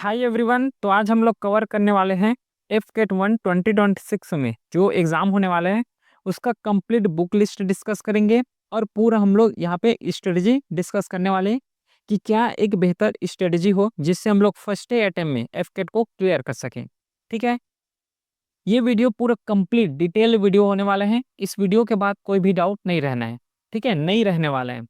Hi everyone. तो आज हम लोग कवर करने वाले हैं एफ केट 1 2026 में जो एग्ज़ाम होने वाले हैं उसका कंप्लीट बुक लिस्ट डिस्कस करेंगे। और पूरा हम लोग यहाँ पे स्ट्रेटजी डिस्कस करने वाले हैं कि क्या एक बेहतर स्ट्रेटजी हो जिससे हम लोग फर्स्ट अटेम्प्ट में एफ केट को क्लियर कर सकें। ठीक है, ये वीडियो पूरा कंप्लीट डिटेल वीडियो होने वाला है। इस वीडियो के बाद कोई भी डाउट नहीं रहना है। ठीक है, नहीं रहने वाला है।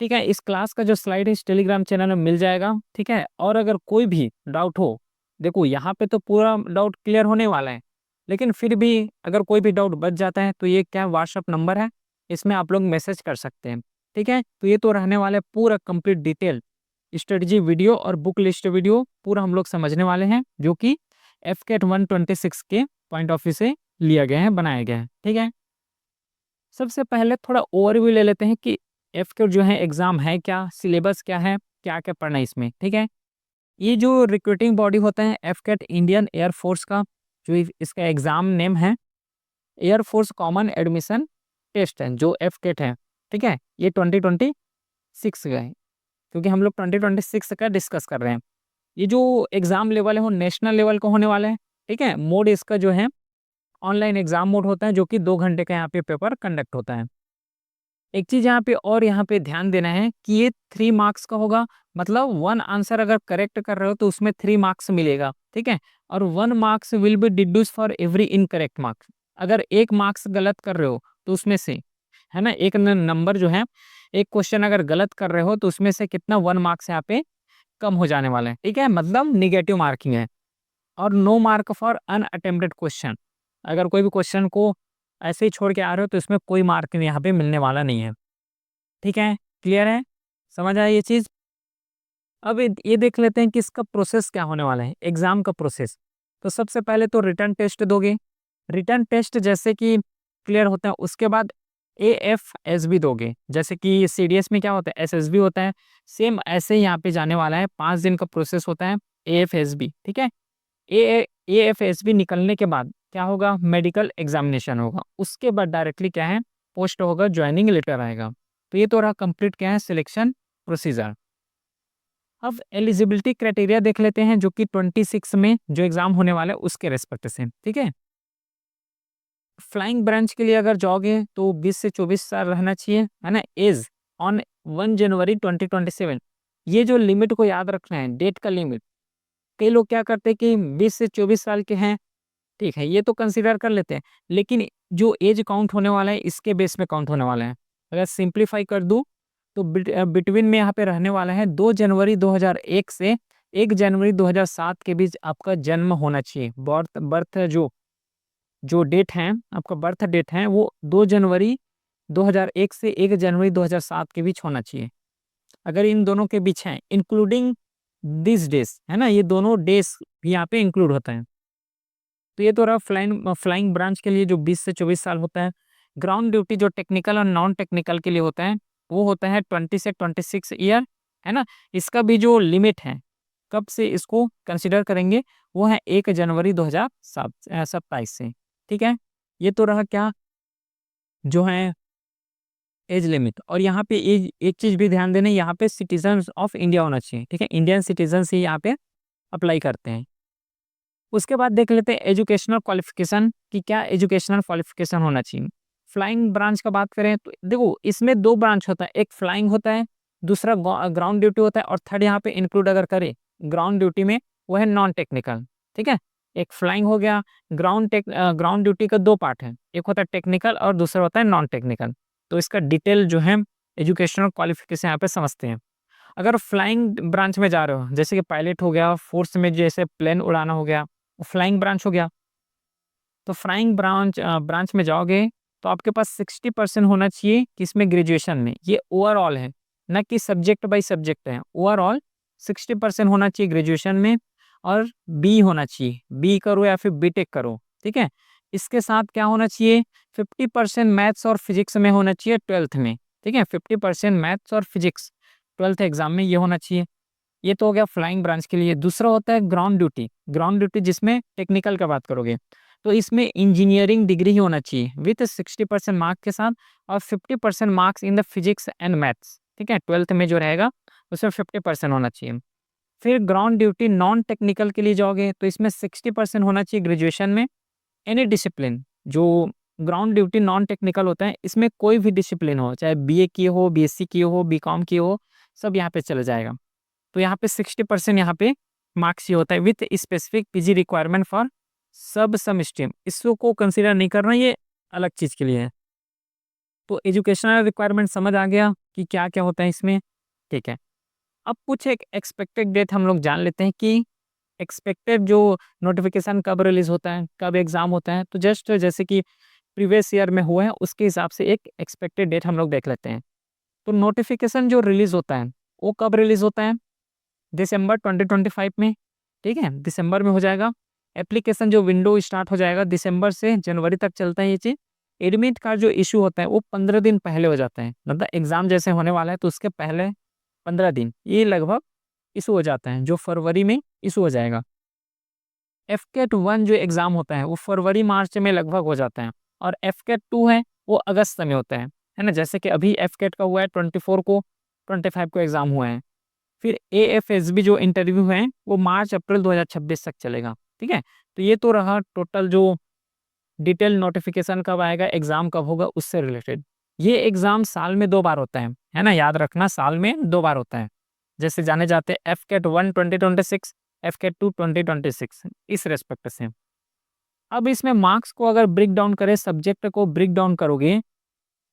ठीक है, इस क्लास का जो स्लाइड है इस टेलीग्राम चैनल में मिल जाएगा। ठीक है, और अगर कोई भी डाउट हो, देखो यहाँ पे तो पूरा डाउट क्लियर होने वाला है, लेकिन फिर भी अगर कोई भी डाउट बच जाता है तो ये क्या व्हाट्सअप नंबर है, इसमें आप लोग मैसेज कर सकते हैं। ठीक है, तो ये तो रहने वाला है पूरा कंप्लीट डिटेल स्ट्रेटजी वीडियो और बुक लिस्ट वीडियो पूरा हम लोग समझने वाले हैं, जो कि एफ केट 126 के पॉइंट ऑफ व्यू से लिया गया है, बनाया गया है। ठीक है, सबसे पहले थोड़ा ओवरव्यू ले लेते हैं कि एफ जो है एग्जाम है क्या, सिलेबस क्या है, क्या क्या पढ़ना है इसमें। ठीक है, ये जो रिक्रूटिंग बॉडी होता है एफ इंडियन एयरफोर्स का, जो इसका एग्जाम नेम है एयरफोर्स कॉमन एडमिशन टेस्ट है, जो एफ है। ठीक है, ये 2026 का है, क्योंकि हम लोग 2026 का डिस्कस कर रहे हैं। ये जो एग्जाम लेवल है वो नेशनल लेवल का होने वाला है। ठीक है, मोड इसका जो है ऑनलाइन एग्जाम मोड होता है, जो कि 2 घंटे का यहाँ पे पेपर कंडक्ट होता है। एक चीज यहाँ पे और यहाँ पे ध्यान देना है कि ये 3 मार्क्स का होगा, मतलब 1 आंसर अगर करेक्ट कर रहे हो तो उसमें 3 मार्क्स मिलेगा। ठीक है, और 1 marks will be deduce for every incorrect marks. अगर 1 मार्क्स गलत कर रहे हो तो उसमें से, है ना, एक नंबर जो है, एक क्वेश्चन अगर गलत कर रहे हो तो उसमें से कितना 1 मार्क्स यहाँ पे कम हो जाने वाला है। ठीक है, मतलब निगेटिव मार्किंग है। और no mark for unattempted question, अगर कोई भी क्वेश्चन को ऐसे ही छोड़ के आ रहे हो तो इसमें कोई मार्क यहाँ पे मिलने वाला नहीं है। ठीक है, क्लियर है, समझ आया ये चीज़। अब ये देख लेते हैं कि इसका प्रोसेस क्या होने वाला है, एग्जाम का प्रोसेस। तो सबसे पहले तो रिटर्न टेस्ट दोगे। रिटर्न टेस्ट जैसे कि क्लियर होता है उसके बाद AFSB दोगे, जैसे कि CDS में क्या होता है SSB होता है, सेम ऐसे ही यहाँ पे जाने वाला है। 5 दिन का प्रोसेस होता है AFSB। ठीक है, AFSB निकलने के बाद क्या होगा, मेडिकल एग्जामिनेशन होगा, उसके बाद डायरेक्टली क्या है, पोस्ट होगा, ज्वाइनिंग लेटर आएगा। तो ये तो रहा कंप्लीट क्या है, सिलेक्शन प्रोसीजर। अब एलिजिबिलिटी क्राइटेरिया देख लेते हैं, जो कि 26 में जो एग्जाम होने वाला है उसके रेस्पेक्ट से। ठीक है, फ्लाइंग ब्रांच के लिए अगर जाओगे तो 20 से 24 साल रहना चाहिए, है ना, एज ऑन 1 जनवरी 2027। ये जो लिमिट को याद रखना है, डेट का लिमिट। कई लोग क्या करते हैं कि 20 से 24 साल के हैं, ठीक है, ये तो कंसीडर कर लेते हैं, लेकिन जो एज काउंट होने वाला है इसके बेस में काउंट होने वाला है। अगर सिंप्लीफाई कर दूं तो बिटवीन में यहाँ पे रहने वाला है 2 जनवरी 2001 से 1 जनवरी 2007 के बीच आपका जन्म होना चाहिए। बर्थ बर्थ जो जो डेट है, आपका बर्थ डेट है, वो 2 जनवरी 2001 से 1 जनवरी 2007 के बीच होना चाहिए। अगर इन दोनों के बीच है, इंक्लूडिंग दिस डेज, है ना, ये दोनों डेज भी यहाँ पे इंक्लूड होता है। तो ये तो रहा फ्लाइंग फ्लाइंग ब्रांच के लिए जो 20 से 24 साल होता है। ग्राउंड ड्यूटी जो टेक्निकल और नॉन टेक्निकल के लिए होता है वो होता है 20 से 26 ईयर, है ना। इसका भी जो लिमिट है, कब से इसको कंसिडर करेंगे, वो है 1 जनवरी 2027 से। ठीक है, ये तो रहा क्या, जो है एज लिमिट। और यहाँ पे एज, एक चीज भी ध्यान देना, यहाँ पे सिटीजन ऑफ इंडिया होना चाहिए। ठीक है, इंडियन सिटीजन से यहाँ पे अप्लाई करते हैं। उसके बाद देख लेते हैं एजुकेशनल क्वालिफिकेशन, कि क्या एजुकेशनल क्वालिफिकेशन होना चाहिए। फ्लाइंग ब्रांच का बात करें तो देखो इसमें 2 ब्रांच होता है, एक फ्लाइंग होता है, दूसरा ग्राउंड ड्यूटी होता है, और थर्ड यहाँ पे इंक्लूड अगर करें ग्राउंड ड्यूटी में, वो है नॉन टेक्निकल। ठीक है, एक फ्लाइंग हो गया। ग्राउंड ड्यूटी का 2 पार्ट है, एक होता है टेक्निकल और दूसरा होता है नॉन टेक्निकल। तो इसका डिटेल जो है एजुकेशनल क्वालिफिकेशन यहाँ पे समझते हैं। अगर फ्लाइंग ब्रांच में जा रहे हो, जैसे कि पायलट हो गया, फोर्स में जैसे प्लेन उड़ाना हो गया, फ्लाइंग ब्रांच हो गया। तो फ्लाइंग ब्रांच में जाओगे तो आपके पास 60% होना चाहिए कि इसमें ग्रेजुएशन में, ये ओवरऑल है, ना कि सब्जेक्ट बाई सब्जेक्ट है, ओवरऑल 60% होना चाहिए ग्रेजुएशन में। और बी होना चाहिए, बी करो या फिर बीटेक करो। ठीक है, इसके साथ क्या होना चाहिए, 50% मैथ्स और फिजिक्स में होना चाहिए 12th में। ठीक है, 50% मैथ्स और फिजिक्स 12th एग्जाम में ये होना चाहिए। ये तो हो गया फ्लाइंग ब्रांच के लिए। दूसरा होता है ग्राउंड ड्यूटी। ग्राउंड ड्यूटी जिसमें टेक्निकल का बात करोगे तो इसमें इंजीनियरिंग डिग्री ही होना चाहिए विथ 60% मार्क के साथ, और 50% marks in the physics and maths. ठीक है, 12th में जो रहेगा उसमें 50% होना चाहिए। फिर ग्राउंड ड्यूटी नॉन टेक्निकल के लिए जाओगे तो इसमें 60% होना चाहिए ग्रेजुएशन में। एनी डिसिप्लिन, जो ग्राउंड ड्यूटी नॉन टेक्निकल होता है, इसमें कोई भी डिसिप्लिन हो, चाहे बीए किए हो, बीएससी किए हो, बीकॉम किए हो, सब यहाँ पे चला जाएगा। तो यहाँ पे 60% यहाँ पे मार्क्स ही होता है with specific PG requirement for सब सम स्ट्रीम। इसको कंसिडर नहीं करना, ये अलग चीज़ के लिए है। तो एजुकेशनल रिक्वायरमेंट समझ आ गया कि क्या क्या होता है इसमें, ठीक है। अब कुछ एक एक्सपेक्टेड डेट हम लोग जान लेते हैं कि एक्सपेक्टेड जो नोटिफिकेशन कब रिलीज होता है, कब एग्जाम होता है। तो जस्ट जैसे कि प्रीवियस ईयर में हुआ है उसके हिसाब से एक एक्सपेक्टेड डेट हम लोग देख लेते हैं। तो नोटिफिकेशन जो रिलीज होता है वो कब रिलीज होता है? दिसंबर 2025 में, ठीक है, दिसंबर में हो जाएगा। एप्लीकेशन जो विंडो स्टार्ट हो जाएगा दिसंबर से जनवरी तक चलता है ये चीज़। एडमिट कार्ड जो इशू होता है वो 15 दिन पहले हो जाता है, मतलब एग्जाम जैसे होने वाला है तो उसके पहले 15 दिन ये लगभग इशू हो जाता है, जो फरवरी में इशू हो जाएगा। एफकेट 1 जो एग्ज़ाम होता है वो फरवरी मार्च में लगभग हो जाता है, और एफकेट 2 है वो अगस्त में होता है ना। जैसे कि अभी एफकेट का हुआ है 24 को, 25 को एग्ज़ाम हुआ है। फिर एएफएसबी जो इंटरव्यू है वो मार्च अप्रैल 2026 तक चलेगा, ठीक है। तो ये तो रहा टोटल जो डिटेल नोटिफिकेशन कब आएगा, एग्ज़ाम कब होगा उससे रिलेटेड। ये एग्ज़ाम साल में 2 बार होता है ना, याद रखना, साल में 2 बार होता है। जैसे जाने जाते हैं एफकेट 1 2026, एफकेट 2 2026, इस रेस्पेक्ट से। अब इसमें मार्क्स को अगर ब्रेक डाउन करें, सब्जेक्ट को ब्रेक डाउन करोगे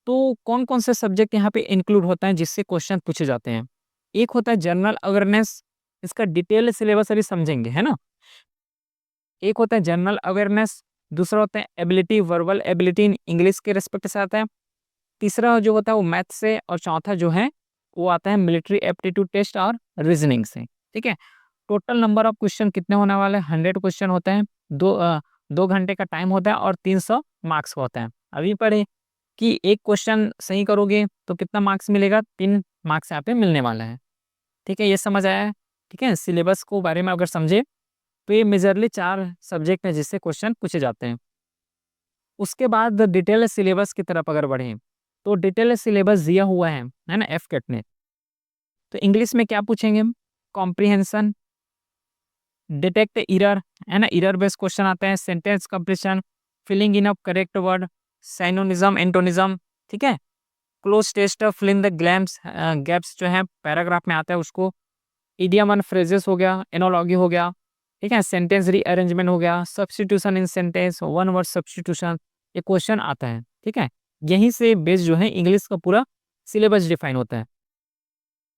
तो कौन कौन से सब्जेक्ट यहाँ पे इंक्लूड होता है जिससे क्वेश्चन पूछे जाते हैं। एक होता है जनरल अवेयरनेस, इसका डिटेल सिलेबस अभी समझेंगे, है ना। एक होता है जनरल अवेयरनेस, दूसरा होता है ability, verbal ability in English के रेस्पेक्ट से आता है। तीसरा जो होता है वो मैथ से, और चौथा जो है वो आता है मिलिट्री एप्टीट्यूड टेस्ट और रीजनिंग से, ठीक है। टोटल नंबर ऑफ क्वेश्चन कितने होने वाले हैं? 100 क्वेश्चन होते हैं, 2 घंटे का टाइम होता है और 300 मार्क्स का होता है। अभी पढ़े कि एक क्वेश्चन सही करोगे तो कितना मार्क्स मिलेगा? 3 मार्क्स यहाँ पे मिलने वाला है, ठीक है। ये समझ आया है, ठीक है। सिलेबस को बारे में अगर समझे तो ये मेजरली 4 सब्जेक्ट हैं जिससे क्वेश्चन पूछे जाते हैं। उसके बाद डिटेल सिलेबस की तरफ अगर बढ़ें तो डिटेल सिलेबस दिया हुआ है ना एफकेट ने। तो इंग्लिश में क्या पूछेंगे हम? कॉम्प्रिहेंशन, डिटेक्ट एरर, है ना, एरर बेस्ड क्वेश्चन आता है, sentence completion, filling in of correct word, synonymism, antonymism, ठीक है। Cloze test, fill in the glams, gaps जो है पैराग्राफ में आता है उसको। इडियम एंड फ्रेजेस हो गया, एनोलॉगी हो गया, ठीक है, सेंटेंस रीअरेंजमेंट हो गया, सब्स्टिट्यूशन इन सेंटेंस, वन वर्ड सब्स्टिट्यूशन, ये क्वेश्चन आता है, ठीक है। यहीं से बेस जो है इंग्लिश का पूरा सिलेबस डिफाइन होता है।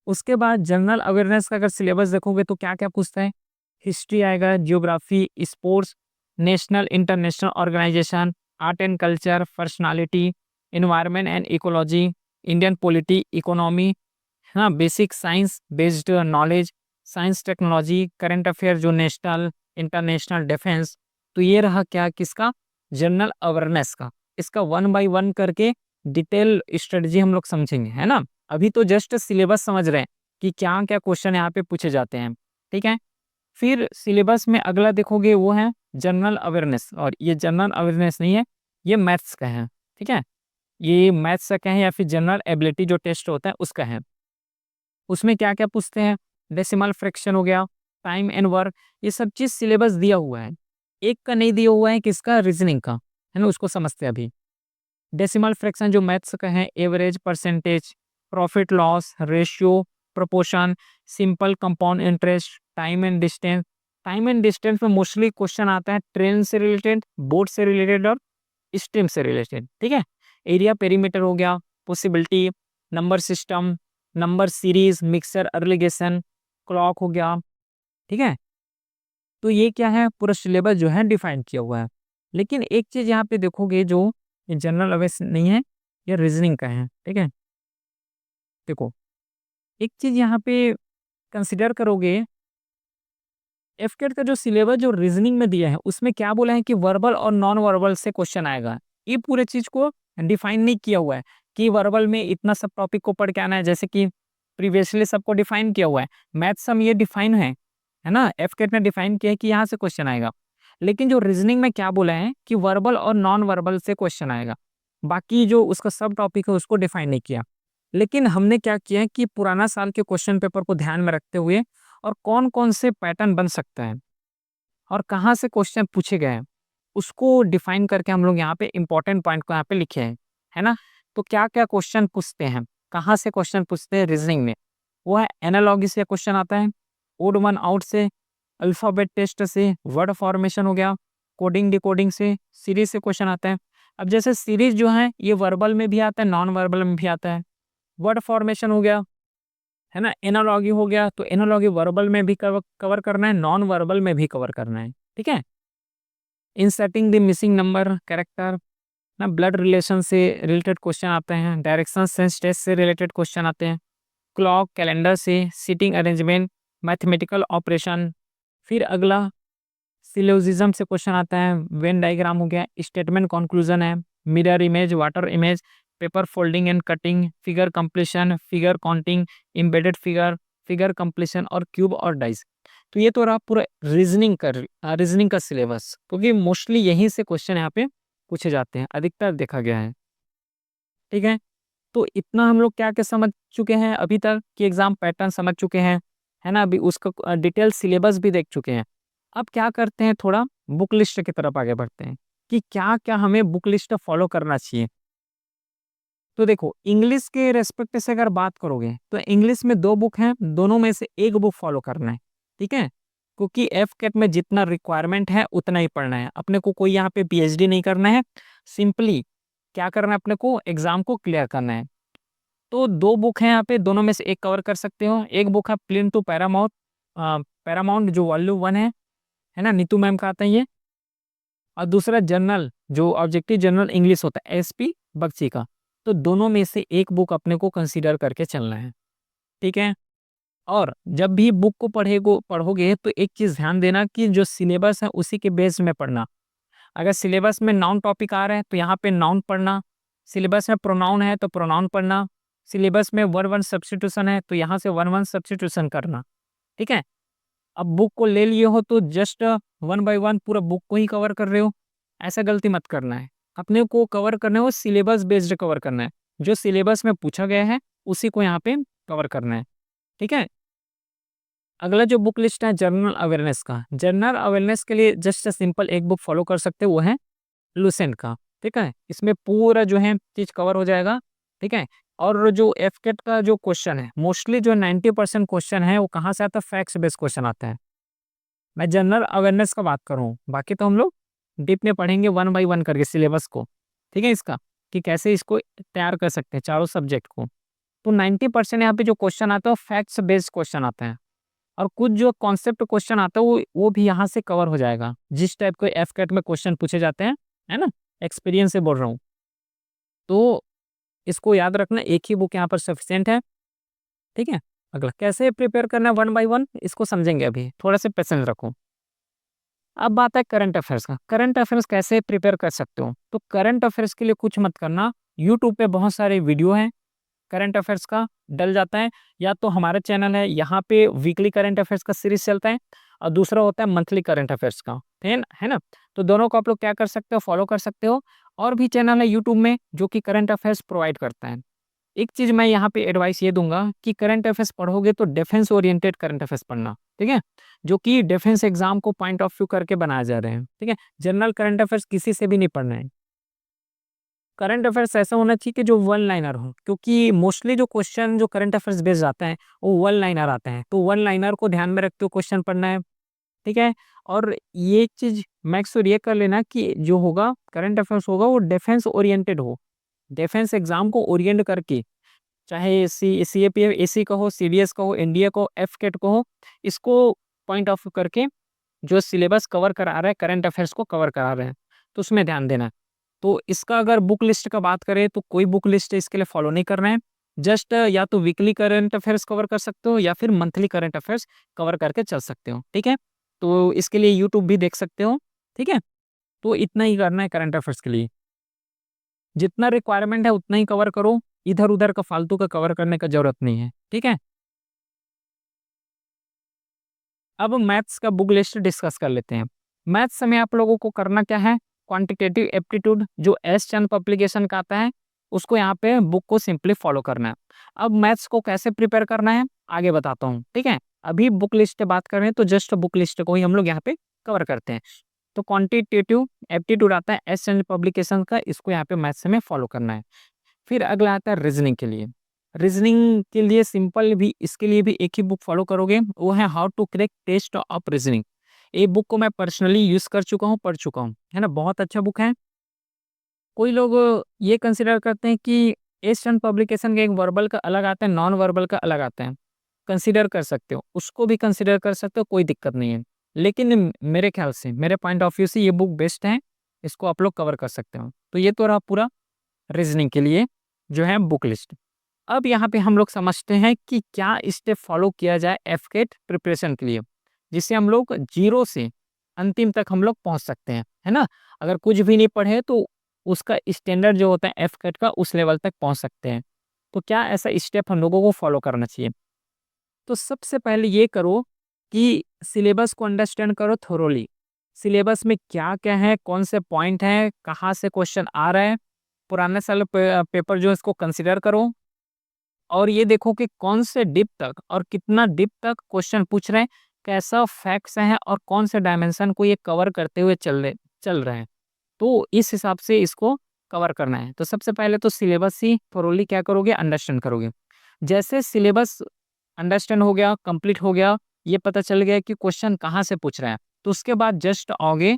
उसके बाद जनरल अवेयरनेस का अगर सिलेबस देखोगे तो क्या क्या पूछता है? हिस्ट्री आएगा, geography, sports, national international organisation, art and culture, personality, environment and ecology, Indian polity, economy, हाँ, basic science based knowledge, science technology, current affair जो नेशनल इंटरनेशनल डिफेंस। तो ये रहा क्या किसका? जनरल अवेयरनेस का। इसका 1 बाय 1 करके डिटेल स्ट्रेटजी हम लोग समझेंगे, है ना। अभी तो जस्ट सिलेबस समझ रहे हैं कि क्या क्या क्वेश्चन यहाँ पे पूछे जाते हैं, ठीक है। फिर सिलेबस में अगला देखोगे वो है जनरल अवेयरनेस, और ये जनरल अवेयरनेस नहीं है, ये मैथ्स का है, ठीक है। ये मैथ्स का है या फिर जनरल एबिलिटी जो टेस्ट होता है उसका है। उसमें क्या क्या पूछते हैं? डेसिमल फ्रैक्शन हो गया, टाइम एंड वर्क, ये सब चीज़ सिलेबस दिया हुआ है। एक का नहीं दिया हुआ है, किसका? रीजनिंग का, है ना, उसको समझते हैं अभी। डेसिमल फ्रैक्शन जो मैथ्स का है, average, percentage, profit loss ratio, proportion, simple compound interest, time and distance. Time and distance में मोस्टली क्वेश्चन आता है ट्रेन से रिलेटेड, बोट से रिलेटेड और स्ट्रीम से रिलेटेड, ठीक है। एरिया पेरीमीटर हो गया, possibility, number system, number series, mixture, alligation, clock हो गया, ठीक है। तो ये क्या है? पूरा सिलेबस जो है डिफाइन किया हुआ है। लेकिन एक चीज़ यहाँ पे देखोगे जो जनरल अवेयरनेस नहीं है, ये रीजनिंग का है, ठीक है। देखो, एक चीज़ यहाँ पे कंसिडर करोगे, एफकेट का जो सिलेबस जो रीजनिंग में दिया है उसमें क्या बोला है कि वर्बल और नॉन वर्बल से क्वेश्चन आएगा। ये पूरे चीज को डिफाइन नहीं किया हुआ है कि वर्बल में इतना सब टॉपिक को पढ़ के आना है, जैसे कि प्रीवियसली सबको डिफाइन किया हुआ है। मैथ्स में ये डिफाइन है ना, एफकेट ने डिफाइन किया है कि यहाँ से क्वेश्चन आएगा। लेकिन जो रीजनिंग में क्या बोला है कि वर्बल और नॉन वर्बल से क्वेश्चन आएगा, बाकी जो उसका सब टॉपिक है उसको डिफाइन नहीं किया। लेकिन हमने क्या किया है कि पुराना साल के क्वेश्चन पेपर को ध्यान में रखते हुए और कौन कौन से पैटर्न बन सकते हैं और कहाँ से क्वेश्चन पूछे गए हैं, उसको डिफाइन करके हम लोग यहाँ पे इंपॉर्टेंट पॉइंट को यहाँ पे लिखे हैं, है ना। तो क्या क्या क्वेश्चन पूछते हैं, कहाँ से क्वेश्चन पूछते हैं रीजनिंग में, वो है एनालॉगी से क्वेश्चन आता है, ओड वन आउट से, अल्फाबेट टेस्ट से, वर्ड फॉर्मेशन हो गया, कोडिंग डिकोडिंग से, सीरीज से क्वेश्चन आता है। अब जैसे सीरीज जो है ये वर्बल में भी आता है, नॉन वर्बल में भी आता है। वर्ड फॉर्मेशन हो गया, है ना, एनालॉगी हो गया, तो एनालॉगी वर्बल में भी कवर करना है, नॉन वर्बल में भी कवर करना है, ठीक है। Inserting the missing number character ना, ब्लड रिलेशन से रिलेटेड क्वेश्चन आते हैं, डायरेक्शन सेंस टेस्ट से रिलेटेड क्वेश्चन आते हैं, क्लॉक कैलेंडर से, सीटिंग अरेंजमेंट, मैथमेटिकल ऑपरेशन। फिर अगला सिलोजिज्म से क्वेश्चन आता है, वेन डायग्राम हो गया, स्टेटमेंट कंक्लूजन है, mirror image, water image, paper folding and cutting, figure completion, figure counting, embedded figure, figure completion और क्यूब और डाइस। तो ये तो रहा पूरा रीजनिंग का सिलेबस, क्योंकि मोस्टली यहीं से क्वेश्चन यहाँ पे पूछे जाते हैं, अधिकतर देखा गया है, ठीक है। तो इतना हम लोग क्या क्या समझ चुके हैं अभी तक कि एग्जाम पैटर्न समझ चुके हैं, है ना, अभी उसका डिटेल सिलेबस भी देख चुके हैं। अब क्या करते हैं, थोड़ा बुक लिस्ट की तरफ आगे बढ़ते हैं कि क्या क्या हमें बुक लिस्ट फॉलो करना चाहिए। तो देखो, इंग्लिश के रेस्पेक्ट से अगर बात करोगे तो इंग्लिश में 2 बुक हैं, दोनों में से एक बुक फॉलो करना है, ठीक है। क्योंकि एफ कैट में जितना रिक्वायरमेंट है उतना ही पढ़ना है, अपने को कोई यहाँ पे पीएचडी नहीं करना है, सिंपली क्या करना है, अपने को एग्जाम को क्लियर करना है। तो 2 बुक हैं यहाँ पे, दोनों में से एक कवर कर सकते हो। एक बुक है प्लिन टू पैरामाउंट, पैरामाउंट जो वॉल्यूम 1 है ना, नीतू मैम का आता है ये। और दूसरा जनरल, जो ऑब्जेक्टिव जनरल इंग्लिश होता है, एसपी बख्शी का। तो दोनों में से एक बुक अपने को कंसीडर करके चलना है, ठीक है। और जब भी बुक को पढ़ोगे तो एक चीज़ ध्यान देना कि जो सिलेबस है उसी के बेस में पढ़ना। अगर सिलेबस में नाउन टॉपिक आ रहे हैं तो यहाँ पे नाउन पढ़ना, सिलेबस में प्रोनाउन है तो प्रोनाउन पढ़ना, सिलेबस में वर्ब वन सब्स्टिट्यूशन है तो यहाँ से वर्ब वन सब्स्टिट्यूशन करना, ठीक है। अब बुक को ले लिए हो तो जस्ट 1 बाय 1 पूरा बुक को ही कवर कर रहे हो, ऐसा गलती मत करना है। अपने को कवर करना है वो सिलेबस बेस्ड कवर करना है, जो सिलेबस में पूछा गया है उसी को यहाँ पे कवर करना है, ठीक है। अगला जो बुक लिस्ट है जनरल अवेयरनेस का, जनरल अवेयरनेस के लिए जस्ट सिंपल एक बुक फॉलो कर सकते हो, वो है लुसेंट का, ठीक है। इसमें पूरा जो है चीज कवर हो जाएगा, ठीक है। और जो एफकेट का जो क्वेश्चन है, मोस्टली जो 90% क्वेश्चन है वो कहाँ से आता है, फैक्ट्स बेस्ड क्वेश्चन आता है। मैं जनरल अवेयरनेस का बात करूँ, बाकी तो हम लोग डीप में पढ़ेंगे 1 बाय 1 करके सिलेबस को, ठीक है, इसका कि कैसे इसको तैयार कर सकते हैं चारों सब्जेक्ट को। तो 90% यहाँ पे जो क्वेश्चन आता है वो फैक्ट्स बेस्ड क्वेश्चन आता है, और कुछ जो कॉन्सेप्ट क्वेश्चन आता है वो भी यहाँ से कवर हो जाएगा, जिस टाइप के एफकेट में क्वेश्चन पूछे जाते हैं, है ना, एक्सपीरियंस से बोल रहा हूँ। तो इसको याद रखना, एक ही बुक यहाँ पर सफिशियंट है, ठीक है। अगला कैसे प्रिपेयर करना है 1 बाय 1, इसको समझेंगे, अभी थोड़ा सा पेशेंस रखो। अब बात है करंट अफेयर्स का, करंट अफेयर्स कैसे प्रिपेयर कर सकते हो। तो करंट अफेयर्स के लिए कुछ मत करना, यूट्यूब पे बहुत सारे वीडियो हैं करंट अफेयर्स का, डल जाता है। या तो हमारा चैनल है, यहाँ पे वीकली करंट अफेयर्स का सीरीज चलता है, और दूसरा होता है मंथली करंट अफेयर्स का, है ना। तो दोनों को आप लोग क्या कर सकते हो, फॉलो कर सकते हो। और भी चैनल है यूट्यूब में जो कि करंट अफेयर्स प्रोवाइड करता है। एक चीज मैं यहाँ पे एडवाइस ये दूंगा कि करंट अफेयर्स पढ़ोगे तो डिफेंस ओरिएंटेड करंट अफेयर्स पढ़ना, ठीक है, जो कि डिफेंस एग्जाम को पॉइंट ऑफ व्यू करके बनाए जा रहे हैं, ठीक है। जनरल करंट अफेयर्स किसी से भी नहीं पढ़ना है। करंट अफेयर्स ऐसा होना चाहिए कि जो वन लाइनर हो, क्योंकि मोस्टली जो क्वेश्चन जो करंट अफेयर्स बेस्ड आता है वो वन लाइनर आते हैं, तो वन लाइनर को ध्यान में रखते हुए क्वेश्चन पढ़ना है, ठीक है। और ये चीज मेक श्योर ये कर लेना कि जो होगा करंट अफेयर्स होगा वो डिफेंस ओरिएंटेड हो, डिफेंस एग्जाम को ओरिएंट करके, चाहे सीएपीएफ एसी का हो, सीडीएस का हो, एनडीए का हो, एफकेट का हो, इसको पॉइंट ऑफ व्यू करके जो सिलेबस कवर करा रहा है करंट अफेयर्स को कवर करा रहे हैं, तो उसमें ध्यान देना। तो इसका अगर बुक लिस्ट का बात करें तो कोई बुक लिस्ट इसके लिए फॉलो नहीं करना है, जस्ट या तो वीकली करंट अफेयर्स कवर कर सकते हो या फिर मंथली करंट अफेयर्स कवर करके चल सकते हो, ठीक है। तो इसके लिए यूट्यूब भी देख सकते हो, ठीक है। तो इतना ही करना है करंट अफेयर्स के लिए, जितना रिक्वायरमेंट है उतना ही कवर करो, इधर उधर का फालतू का कवर करने का जरूरत नहीं है, ठीक है। अब मैथ्स का बुक लिस्ट डिस्कस कर लेते हैं। मैथ्स में आप लोगों को करना क्या है, क्वांटिटेटिव एप्टीट्यूड जो एस चंद पब्लिकेशन का आता है उसको यहाँ पे बुक को सिंपली फॉलो करना है। अब मैथ्स को कैसे प्रिपेयर करना है आगे बताता हूँ, ठीक है। अभी बुक लिस्ट की बात कर रहे हैं तो जस्ट बुक लिस्ट को ही हम लोग यहाँ पे कवर करते हैं। तो क्वांटिटेटिव एप्टीट्यूड आता है एस चैनल पब्लिकेशन का, इसको यहाँ पे मैथ्स में फॉलो करना है। फिर अगला आता है रीजनिंग के लिए। रीजनिंग के लिए सिंपल भी, इसके लिए भी एक ही बुक फॉलो करोगे, वो है how to crack test of reasoning. ये बुक को मैं पर्सनली यूज कर चुका हूँ, पढ़ चुका हूँ, है ना, बहुत अच्छा बुक है। कोई लोग ये कंसिडर करते हैं कि एशियन पब्लिकेशन का एक वर्बल का अलग आता है, नॉन वर्बल का अलग आता है। कंसिडर कर सकते हो, उसको भी कंसिडर कर सकते हो, कोई दिक्कत नहीं है। लेकिन मेरे ख्याल से, मेरे पॉइंट ऑफ व्यू से ये बुक बेस्ट है, इसको आप लोग कवर कर सकते हो। तो ये तो रहा पूरा रीजनिंग के लिए जो है बुक लिस्ट। अब यहाँ पे हम लोग समझते हैं कि क्या स्टेप फॉलो किया जाए एफकेट प्रिपरेशन के लिए, जिससे हम लोग जीरो से अंतिम तक हम लोग पहुँच सकते हैं, है ना। अगर कुछ भी नहीं पढ़े तो उसका स्टैंडर्ड जो होता है एफकेट का, उस लेवल तक पहुँच सकते हैं। तो क्या ऐसा स्टेप हम लोगों को फॉलो करना चाहिए? तो सबसे पहले ये करो कि सिलेबस को अंडरस्टैंड करो थोरोली। सिलेबस में क्या-क्या है, कौन से पॉइंट हैं, कहाँ से क्वेश्चन आ रहा है, पुराने साल पेपर जो है इसको कंसीडर करो और ये देखो कि कौन से डीप तक और कितना डीप तक क्वेश्चन पूछ रहे हैं, कैसा फैक्ट्स हैं और कौन से डायमेंशन को ये कवर करते हुए चल रहे हैं। तो इस हिसाब से इसको कवर करना है। तो सबसे पहले तो सिलेबस ही थोरोली क्या करोगे, अंडरस्टैंड करोगे। जैसे सिलेबस अंडरस्टैंड हो गया, कंप्लीट हो गया, ये पता चल गया कि क्वेश्चन कहाँ से पूछ रहा है, तो उसके बाद जस्ट आओगे,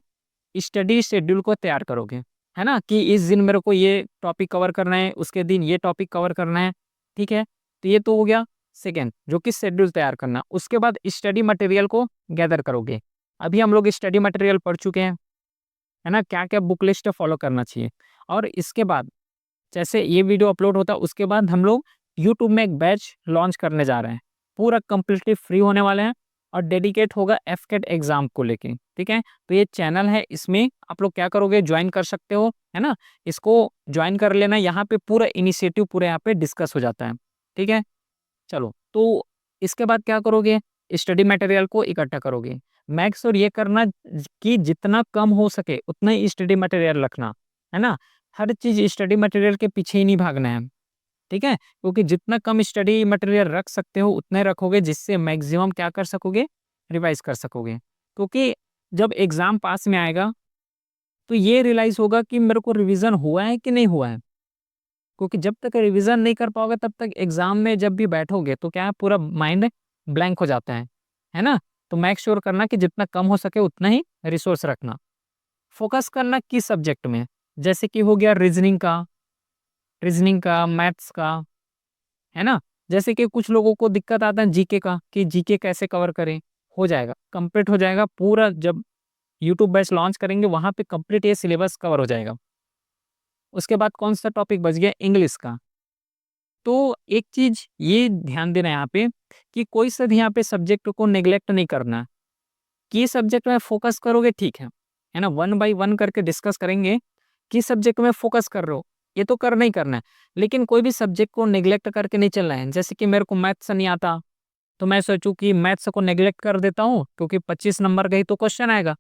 स्टडी शेड्यूल को तैयार करोगे, है ना, कि इस दिन मेरे को ये टॉपिक कवर करना है, उसके दिन ये टॉपिक कवर करना है, ठीक है। तो ये तो हो गया सेकेंड, जो कि शेड्यूल तैयार करना। उसके बाद स्टडी मटेरियल को गैदर करोगे। अभी हम लोग स्टडी मटेरियल पढ़ चुके हैं, है ना, क्या क्या बुक लिस्ट फॉलो करना चाहिए। और इसके बाद जैसे ये वीडियो अपलोड होता है, उसके बाद हम लोग यूट्यूब में एक बैच लॉन्च करने जा रहे हैं, पूरा कंप्लीटली फ्री होने वाले हैं और डेडिकेट होगा एफकेट एग्जाम को लेके, ठीक है। तो ये चैनल है, इसमें आप लोग क्या करोगे, ज्वाइन कर सकते हो, है ना, इसको ज्वाइन कर लेना। यहाँ पे पूरा इनिशिएटिव पूरे यहाँ पे डिस्कस हो जाता है, ठीक है। चलो, तो इसके बाद क्या करोगे, स्टडी मटेरियल को इकट्ठा करोगे। मैक श्योर ये करना कि जितना कम हो सके उतना ही स्टडी मटेरियल रखना, है ना। हर चीज स्टडी मटेरियल के पीछे ही नहीं भागना है, ठीक है, क्योंकि जितना कम स्टडी मटेरियल रख सकते हो उतने रखोगे, जिससे मैक्सिमम क्या कर सकोगे, रिवाइज कर सकोगे। क्योंकि जब एग्जाम पास में आएगा तो ये रियलाइज होगा कि मेरे को रिवीजन हुआ है कि नहीं हुआ है। क्योंकि जब तक रिवीजन नहीं कर पाओगे तब तक एग्जाम में जब भी बैठोगे तो क्या है, पूरा माइंड ब्लैंक हो जाता है ना। तो मेक श्योर करना कि जितना कम हो सके उतना ही रिसोर्स रखना। फोकस करना किस सब्जेक्ट में, जैसे कि हो गया रीजनिंग का, मैथ्स का, है ना। जैसे कि कुछ लोगों को दिक्कत आता है जीके का, कि जीके कैसे कवर करें, हो जाएगा, कंप्लीट हो जाएगा पूरा। जब यूट्यूब बैच लॉन्च करेंगे वहां पे कंप्लीट ये सिलेबस कवर हो जाएगा। उसके बाद कौन सा टॉपिक बच गया, इंग्लिश का। तो एक चीज ये ध्यान देना है यहाँ पे कि कोई सा भी यहाँ पे सब्जेक्ट को नेग्लेक्ट नहीं करना, कि सब्जेक्ट में फोकस करोगे, ठीक है ना, वन बाय वन करके डिस्कस करेंगे कि सब्जेक्ट में फोकस कर रहे हो, ये तो करना ही करना है। लेकिन कोई भी सब्जेक्ट को नेग्लेक्ट करके नहीं चलना है। जैसे कि मेरे को मैथ्स नहीं आता तो मैं सोचूं कि मैथ्स को नेग्लेक्ट कर देता हूँ, क्योंकि 25 नंबर का ही तो क्वेश्चन आएगा,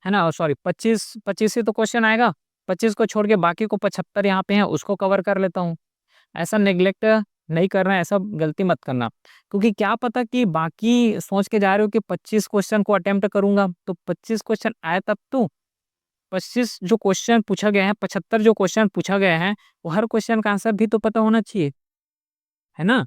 है ना, सॉरी 25 25 ही तो क्वेश्चन आएगा, 25 को छोड़ के बाकी को 75 यहाँ पे है, उसको कवर कर लेता हूँ। ऐसा नेग्लेक्ट नहीं करना है, ऐसा गलती मत करना। क्योंकि क्या पता कि बाकी सोच के जा रहे हो कि 25 क्वेश्चन को अटेम्प्ट करूंगा, तो 25 क्वेश्चन आए तब तो 25 जो क्वेश्चन पूछा गया है, 75 जो क्वेश्चन पूछा गया है, वो हर क्वेश्चन का आंसर भी तो पता होना चाहिए, है ना।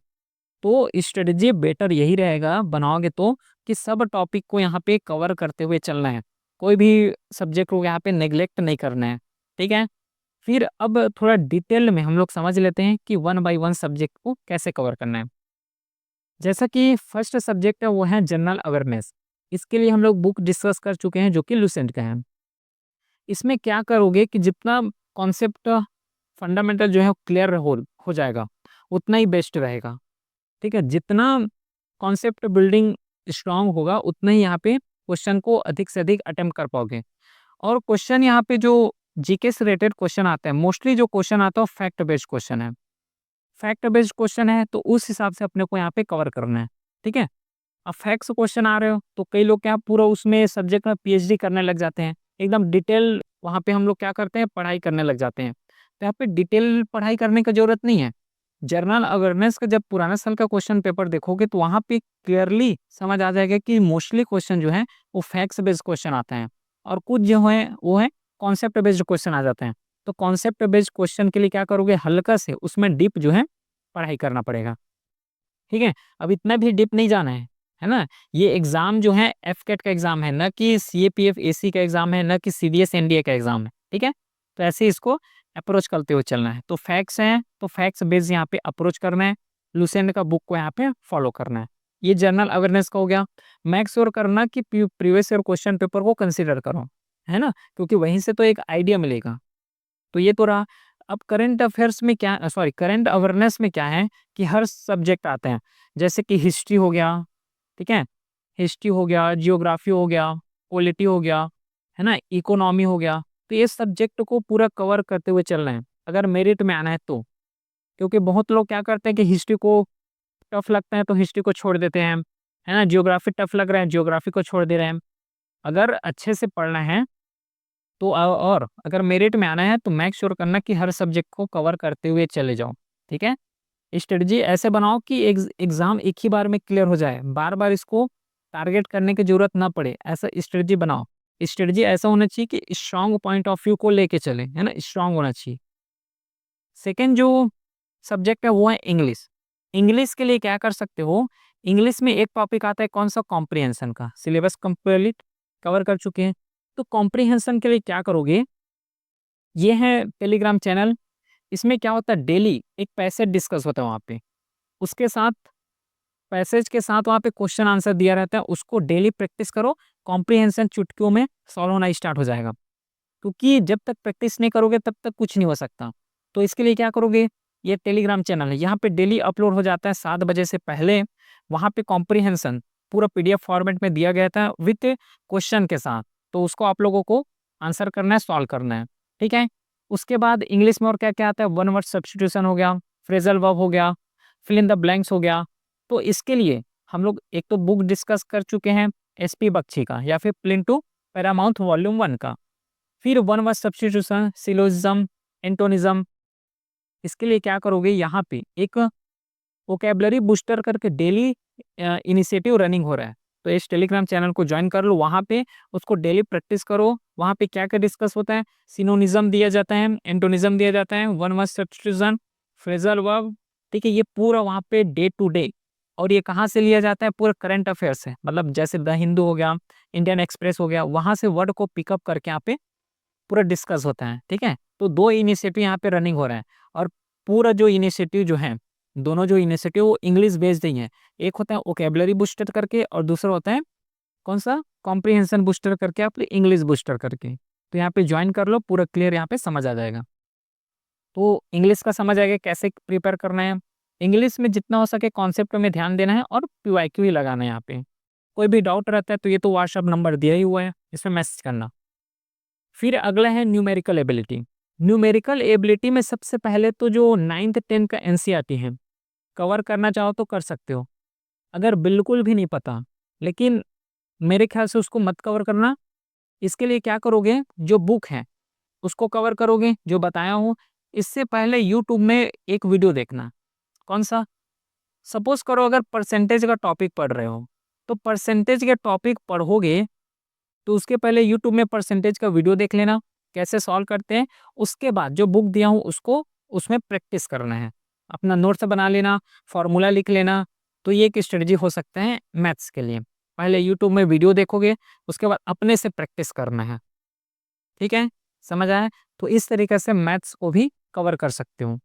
तो स्ट्रेटजी बेटर यही रहेगा बनाओगे तो, कि सब टॉपिक को यहाँ पे कवर करते हुए चलना है, कोई भी सब्जेक्ट को यहाँ पे नेग्लेक्ट नहीं करना है, ठीक है। फिर अब थोड़ा डिटेल में हम लोग समझ लेते हैं कि वन बाय वन सब्जेक्ट को कैसे कवर करना है। जैसा कि फर्स्ट सब्जेक्ट है वो है जनरल अवेयरनेस। इसके लिए हम लोग बुक डिस्कस कर चुके हैं जो कि लुसेंट का है। इसमें क्या करोगे कि जितना कॉन्सेप्ट फंडामेंटल जो है क्लियर हो जाएगा उतना ही बेस्ट रहेगा, ठीक है। जितना कॉन्सेप्ट बिल्डिंग स्ट्रांग होगा उतना ही यहाँ पे क्वेश्चन को अधिक से अधिक अटेम्प्ट कर पाओगे। और क्वेश्चन यहाँ पे जो जीके से रिलेटेड क्वेश्चन आता है, मोस्टली जो क्वेश्चन आता है फैक्ट बेस्ड क्वेश्चन है। फैक्ट बेस्ड क्वेश्चन है तो उस हिसाब से अपने को यहाँ पे कवर करना है, ठीक है। अब फैक्ट्स क्वेश्चन आ रहे हो तो कई लोग क्या पूरा उसमें सब्जेक्ट में पीएचडी करने लग जाते हैं, एकदम डिटेल वहाँ पे हम लोग क्या करते हैं, पढ़ाई करने लग जाते हैं। तो यहाँ पे डिटेल पढ़ाई करने की जरूरत नहीं है। जनरल अवेयरनेस का जब पुराना साल का क्वेश्चन पेपर देखोगे तो वहां पे क्लियरली समझ आ जाएगा कि मोस्टली क्वेश्चन जो है वो फैक्ट्स बेस्ड क्वेश्चन आते हैं, और कुछ जो है वो है कॉन्सेप्ट बेस्ड क्वेश्चन आ जाते हैं। तो कॉन्सेप्ट बेस्ड क्वेश्चन के लिए क्या करोगे, हल्का से उसमें डीप जो है पढ़ाई करना पड़ेगा। ठीक है, अब इतना भी डीप नहीं जाना है ना। ये एग्जाम जो है एफ कैट का एग्जाम है, न कि सीएपीएफ एसी का एग्जाम है, न कि सीडीएस एनडीए का एग्जाम है। ठीक है, तो ऐसे ही इसको अप्रोच करते हुए चलना है। तो फैक्ट्स हैं तो फैक्ट्स बेस यहाँ पे अप्रोच करना है, लुसेंट का बुक को यहाँ पे फॉलो करना है। ये जनरल अवेयरनेस का हो गया। मेक श्योर करना कि प्रीवियस ईयर क्वेश्चन पेपर को कंसिडर करो, है ना, क्योंकि वहीं से तो एक आइडिया मिलेगा। तो ये तो रहा। अब करंट अफेयर्स में क्या, सॉरी करंट अवेयरनेस में क्या है कि हर सब्जेक्ट आते हैं, जैसे कि हिस्ट्री हो गया, ठीक है, हिस्ट्री हो गया, जियोग्राफी हो गया, पॉलिटी हो गया, है ना, इकोनॉमी हो गया। तो ये सब्जेक्ट को पूरा कवर करते हुए चलना है अगर मेरिट में आना है तो। क्योंकि बहुत लोग क्या करते हैं कि हिस्ट्री को टफ लगता है तो हिस्ट्री को छोड़ देते हैं, है ना, जियोग्राफी टफ लग रहा है जियोग्राफी को छोड़ दे रहे हैं। अगर अच्छे से पढ़ना है तो और अगर मेरिट में आना है तो मेक श्योर करना कि हर सब्जेक्ट को कवर करते हुए चले जाओ। ठीक है, स्ट्रेटजी ऐसे बनाओ कि एग्जाम एक ही बार में क्लियर हो जाए, बार बार इसको टारगेट करने की जरूरत ना पड़े, ऐसा स्ट्रेटजी बनाओ। स्ट्रेटजी ऐसा होना चाहिए कि स्ट्रांग पॉइंट ऑफ व्यू को लेके चले, है ना, स्ट्रांग होना चाहिए। सेकेंड जो सब्जेक्ट है वो है इंग्लिश। इंग्लिश के लिए क्या कर सकते हो, इंग्लिश में एक टॉपिक आता है कौन सा, कॉम्प्रिहेंशन का। सिलेबस कंप्लीट कवर कर चुके हैं, तो कॉम्प्रिहेंशन के लिए क्या करोगे, ये है टेलीग्राम चैनल। इसमें क्या होता है, डेली एक पैसेज डिस्कस होता है वहाँ पे, उसके साथ पैसेज के साथ वहाँ पे क्वेश्चन आंसर दिया रहता है, उसको डेली प्रैक्टिस करो। कॉम्प्रिहेंशन चुटकियों में सॉल्व होना स्टार्ट हो जाएगा, क्योंकि जब तक प्रैक्टिस नहीं करोगे तब तक कुछ नहीं हो सकता। तो इसके लिए क्या करोगे, ये टेलीग्राम चैनल है, यहाँ पे डेली अपलोड हो जाता है 7 बजे से पहले। वहाँ पे कॉम्प्रिहेंशन पूरा पीडीएफ फॉर्मेट में दिया गया था विथ क्वेश्चन के साथ, तो उसको आप लोगों को आंसर करना है, सॉल्व करना है। ठीक है, उसके बाद इंग्लिश में और क्या क्या आता है, वन वर्ड सब्स्टिट्यूशन हो गया, फ्रेजल वर्ब हो गया, फिल इन द ब्लैंक्स हो गया। तो इसके लिए हम लोग एक तो बुक डिस्कस कर चुके हैं एसपी बख्शी का, या फिर प्लिंटू पैरामाउंट वॉल्यूम 1 का। फिर वन वर्ड सब्स्टिट्यूशन, सिलोजिज्म, एंटोनिज्म। इसके लिए क्या करोगे, यहाँ पे एक वोकैबुलरी बूस्टर करके डेली इनिशिएटिव रनिंग हो रहा है, तो इस टेलीग्राम चैनल को ज्वाइन कर लो। वहाँ पे उसको डेली प्रैक्टिस करो। वहाँ पे क्या क्या डिस्कस होता है, सिनोनिज्म दिया जाता है, एंटोनिज्म दिया जाता है, one word substitution, phrasal verb. ठीक है, ये पूरा वहाँ पे डे टू डे। और ये कहाँ से लिया जाता है, पूरा करंट अफेयर से, मतलब जैसे द हिंदू हो गया, इंडियन एक्सप्रेस हो गया, वहाँ से वर्ड को पिकअप करके यहाँ पे पूरा डिस्कस होता है। ठीक है, तो 2 इनिशिएटिव यहाँ पे रनिंग हो रहा है, और पूरा जो इनिशिएटिव जो है, दोनों जो इनिशिएटिव वो इंग्लिश बेस्ड ही है। एक होता है वोकैबुलरी बूस्टर करके, और दूसरा होता है कौन सा, कॉम्प्रिहेंशन बूस्टर करके, आप इंग्लिश बूस्टर करके। तो यहाँ पे ज्वाइन कर लो, पूरा क्लियर यहाँ पे समझ आ जाएगा। तो इंग्लिश का समझ आएगा कैसे प्रिपेयर करना है। इंग्लिश में जितना हो सके कॉन्सेप्ट में ध्यान देना है, और पीवाईक्यू ही लगाना है यहाँ पे। कोई भी डाउट रहता है तो ये तो व्हाट्सअप नंबर दिया ही हुआ है, इसमें मैसेज करना। फिर अगला है न्यूमेरिकल एबिलिटी। न्यूमेरिकल एबिलिटी में सबसे पहले तो जो 9th 10th का एनसीईआरटी है, कवर करना चाहो तो कर सकते हो। अगर बिल्कुल भी नहीं पता, लेकिन मेरे ख्याल से उसको मत कवर करना। इसके लिए क्या करोगे, जो बुक है उसको कवर करोगे जो बताया हूँ। इससे पहले यूट्यूब में एक वीडियो देखना। कौन सा, सपोज करो अगर परसेंटेज का टॉपिक पढ़ रहे हो, तो परसेंटेज के टॉपिक पढ़ोगे तो उसके पहले यूट्यूब में परसेंटेज का वीडियो देख लेना, कैसे सॉल्व करते हैं। उसके बाद जो बुक दिया हूँ उसको उसमें प्रैक्टिस करना है, अपना नोट्स बना लेना, फॉर्मूला लिख लेना। तो ये एक स्ट्रेटजी हो सकता है मैथ्स के लिए। पहले यूट्यूब में वीडियो देखोगे, उसके बाद अपने से प्रैक्टिस करना है। ठीक है, समझ आया। तो इस तरीके से मैथ्स को भी कवर कर सकते हो।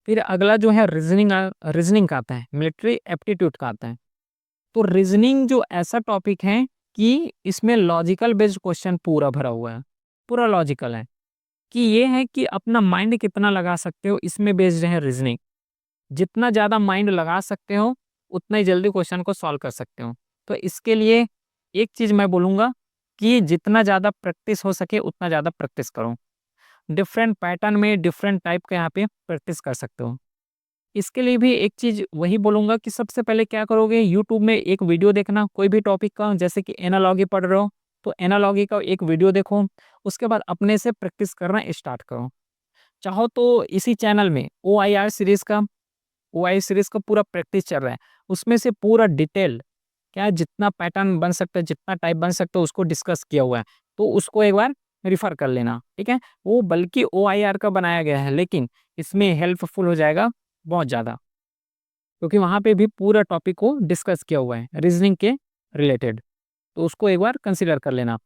फिर अगला जो है रीजनिंग, रीजनिंग का आता है, मिलिट्री एप्टीट्यूड का आता है। तो रीजनिंग जो ऐसा टॉपिक है कि इसमें लॉजिकल बेस्ड क्वेश्चन पूरा भरा हुआ है, पूरा लॉजिकल है। कि ये है कि अपना माइंड कितना लगा सकते हो, इसमें बेस्ड है रीजनिंग। जितना ज़्यादा माइंड लगा सकते हो उतना ही जल्दी क्वेश्चन को सॉल्व कर सकते हो। तो इसके लिए एक चीज़ मैं बोलूँगा कि जितना ज़्यादा प्रैक्टिस हो सके उतना ज़्यादा प्रैक्टिस करो। डिफरेंट पैटर्न में डिफरेंट टाइप का यहाँ पे प्रैक्टिस कर सकते हो। इसके लिए भी एक चीज़ वही बोलूँगा कि सबसे पहले क्या करोगे, यूट्यूब में एक वीडियो देखना कोई भी टॉपिक का, जैसे कि एनालॉजी पढ़ रहे हो तो एनालॉजी का एक वीडियो देखो। उसके बाद अपने से प्रैक्टिस करना स्टार्ट करो। चाहो तो इसी चैनल में ओ आई सीरीज का पूरा प्रैक्टिस चल रहा है, उसमें से पूरा डिटेल क्या है, जितना पैटर्न बन सकता है, जितना टाइप बन सकता है, उसको डिस्कस किया हुआ है। तो उसको एक बार रिफर कर लेना, ठीक है। वो बल्कि OIR का बनाया गया है, लेकिन इसमें हेल्पफुल हो जाएगा बहुत ज़्यादा, क्योंकि वहाँ पे भी पूरा टॉपिक को डिस्कस किया हुआ है रीजनिंग के रिलेटेड। तो उसको एक बार कंसिडर कर लेना।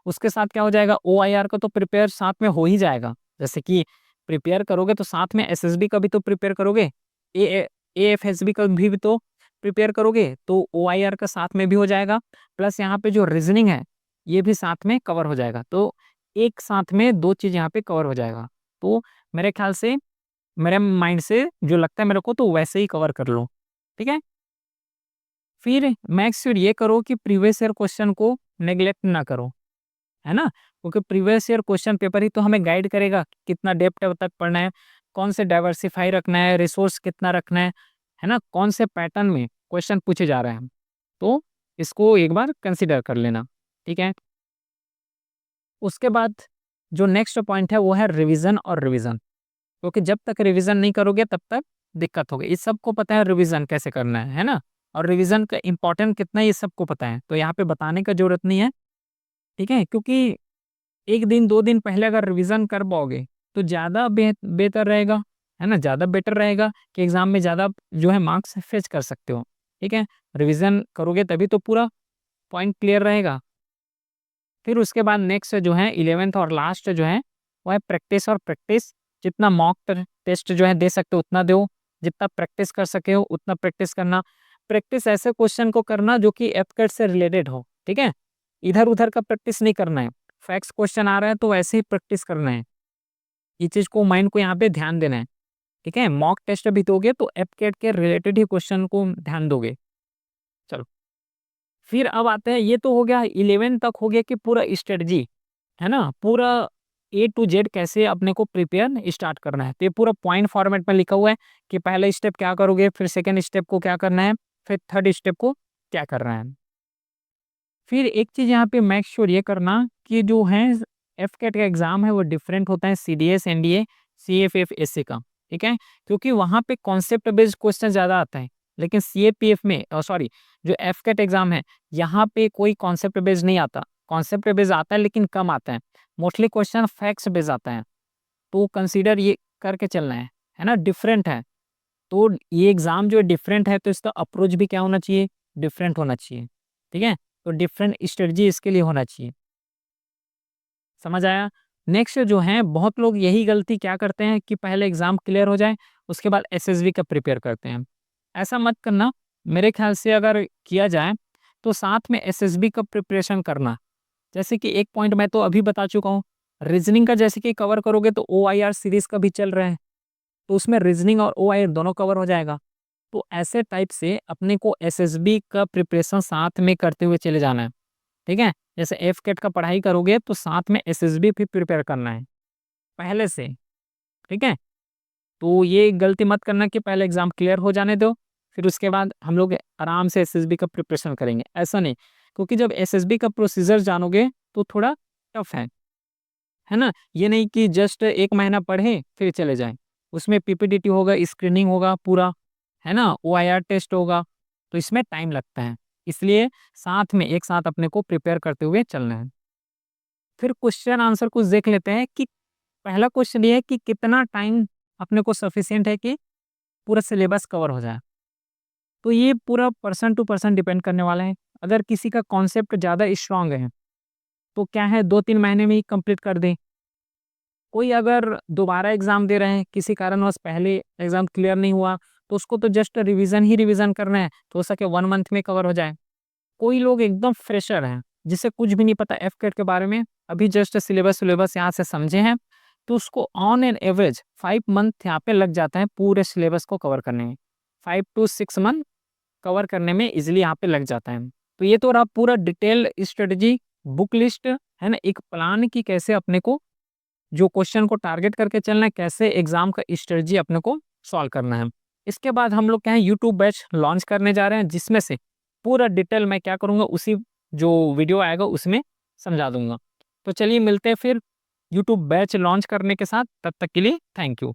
उसके साथ क्या हो जाएगा, OIR का तो प्रिपेयर साथ में हो ही जाएगा। जैसे कि प्रिपेयर करोगे तो साथ में SSB का भी तो प्रिपेयर करोगे, ए AFSB का भी तो प्रिपेयर करोगे, तो OIR का साथ में भी हो जाएगा। प्लस यहाँ पे जो रीजनिंग है ये भी साथ में कवर हो जाएगा। तो एक साथ में दो चीज़ यहाँ पे कवर हो जाएगा। तो मेरे ख्याल से, मेरे माइंड से जो लगता है मेरे को, तो वैसे ही कवर कर लो, ठीक है। फिर मेक श्योर ये करो कि प्रीवियस ईयर क्वेश्चन को नेग्लेक्ट ना करो, है ना, क्योंकि प्रीवियस ईयर क्वेश्चन पेपर ही तो हमें गाइड करेगा कि कितना डेप्थ तक पढ़ना है, कौन से डाइवर्सिफाई रखना है, रिसोर्स कितना रखना है ना, कौन से पैटर्न में क्वेश्चन पूछे जा रहे हैं। तो इसको एक बार कंसिडर कर लेना, ठीक है। उसके बाद जो नेक्स्ट पॉइंट है वो है रिवीजन और रिवीजन, क्योंकि जब तक रिवीजन नहीं करोगे तब तक दिक्कत होगी। इस सबको पता है रिवीजन कैसे करना है ना, और रिवीजन का इम्पोर्टेंट कितना है ये सबको पता है, तो यहाँ पे बताने का जरूरत नहीं है, ठीक है। क्योंकि एक दिन दो दिन पहले अगर रिवीजन कर पाओगे तो ज़्यादा बेहतर रहेगा, है ना, ज़्यादा बेटर रहेगा कि एग्जाम में ज़्यादा जो है मार्क्स फेच कर सकते हो, ठीक है। रिवीजन करोगे तभी तो पूरा पॉइंट क्लियर रहेगा। फिर उसके बाद नेक्स्ट जो है 11th और लास्ट जो है वो है प्रैक्टिस और प्रैक्टिस। जितना मॉक टेस्ट जो है दे सकते हो उतना दो, जितना प्रैक्टिस कर सके हो उतना प्रैक्टिस करना। प्रैक्टिस ऐसे क्वेश्चन को करना जो कि एफकेट से रिलेटेड हो, ठीक है। इधर उधर का प्रैक्टिस नहीं करना है। फैक्ट्स क्वेश्चन आ रहा है तो वैसे ही प्रैक्टिस करना है। ये चीज को माइंड को यहाँ पे ध्यान देना है, ठीक है। मॉक टेस्ट भी दोगे तो एफकेट के रिलेटेड ही क्वेश्चन को ध्यान दोगे। चलो, फिर अब आते हैं, ये तो हो गया 11 तक हो गया कि पूरा स्ट्रेटजी, है ना, पूरा A to Z कैसे अपने को प्रिपेयर स्टार्ट करना है। तो ये पूरा पॉइंट फॉर्मेट में लिखा हुआ है कि पहला स्टेप क्या करोगे, फिर सेकंड स्टेप को क्या करना है, फिर थर्ड स्टेप को क्या करना है। फिर एक चीज़ यहाँ पे मेक श्योर ये करना कि जो है एफकेट का एग्जाम है वो डिफरेंट होता है CDS NDA CFF SC का, ठीक है। क्योंकि वहाँ पे कॉन्सेप्ट बेस्ड क्वेश्चन ज़्यादा आता है, लेकिन CAPF में सॉरी जो एफकेट एग्जाम है यहाँ पे कोई कॉन्सेप्ट बेस्ड नहीं आता। कॉन्सेप्ट बेस्ड आता है लेकिन कम आता है, मोस्टली क्वेश्चन फैक्ट्स बेस्ड आता है। तो कंसीडर ये करके चलना है ना, डिफरेंट है। तो ये एग्जाम जो डिफरेंट है तो इसका अप्रोच भी क्या होना चाहिए, डिफरेंट होना चाहिए, ठीक है। तो डिफरेंट स्ट्रेटजी इसके लिए होना चाहिए, समझ आया। नेक्स्ट जो है बहुत लोग यही गलती क्या करते हैं कि पहले एग्जाम क्लियर हो जाए उसके बाद SSB का प्रिपेयर करते हैं। ऐसा मत करना। मेरे ख्याल से अगर किया जाए तो साथ में SSB का प्रिपरेशन करना। जैसे कि एक पॉइंट मैं तो अभी बता चुका हूँ, रीजनिंग का जैसे कि कवर करोगे तो OIR सीरीज का भी चल रहा है, तो उसमें रीजनिंग और OIR दोनों कवर हो जाएगा। तो ऐसे टाइप से अपने को SSB का प्रिपरेशन साथ में करते हुए चले जाना है, ठीक है। जैसे एफकेट का पढ़ाई करोगे तो साथ में SSB भी प्रिपेयर करना है पहले से, ठीक है। तो ये गलती मत करना कि पहले एग्जाम क्लियर हो जाने दो फिर उसके बाद हम लोग आराम से SSB का प्रिपरेशन करेंगे, ऐसा नहीं। क्योंकि जब SSB का प्रोसीजर जानोगे तो थोड़ा टफ है ना। ये नहीं कि जस्ट एक महीना पढ़े फिर चले जाएं। उसमें PPTT होगा, स्क्रीनिंग होगा पूरा, है ना, OIR टेस्ट होगा, तो इसमें टाइम लगता है। इसलिए साथ में एक साथ अपने को प्रिपेयर करते हुए चलना है। फिर क्वेश्चन आंसर कुछ देख लेते हैं कि पहला क्वेश्चन ये है कि कितना टाइम अपने को सफिशिएंट है कि पूरा सिलेबस कवर हो जाए। तो ये पूरा पर्सन टू पर्सन डिपेंड करने वाला है। अगर किसी का कॉन्सेप्ट ज़्यादा स्ट्रांग है तो क्या है 2-3 महीने में ही कंप्लीट कर दे। कोई अगर दोबारा एग्जाम दे रहे हैं, किसी कारणवश पहले एग्जाम क्लियर नहीं हुआ, तो उसको तो जस्ट रिवीजन ही रिवीजन करना है, तो हो सके 1 मंथ में कवर हो जाए। कोई लोग एकदम फ्रेशर हैं जिसे कुछ भी नहीं पता एफकेट के बारे में, अभी जस्ट सिलेबस सिलेबस यहाँ से समझे हैं, तो उसको ऑन एन एवरेज 5 मंथ यहाँ पे लग जाता है पूरे सिलेबस को कवर करने में। 5 to 6 मंथ कवर करने में इजिली यहाँ पे लग जाता है। तो ये तो रहा पूरा डिटेल स्ट्रेटजी, बुक लिस्ट, है ना, एक प्लान की कैसे अपने को जो क्वेश्चन को टारगेट करके चलना है, कैसे एग्जाम का स्ट्रेटजी अपने को सॉल्व करना है। इसके बाद हम लोग क्या है यूट्यूब बैच लॉन्च करने जा रहे हैं, जिसमें से पूरा डिटेल मैं क्या करूँगा उसी जो वीडियो आएगा उसमें समझा दूंगा। तो चलिए मिलते हैं फिर यूट्यूब बैच लॉन्च करने के साथ। तब तक के लिए थैंक यू।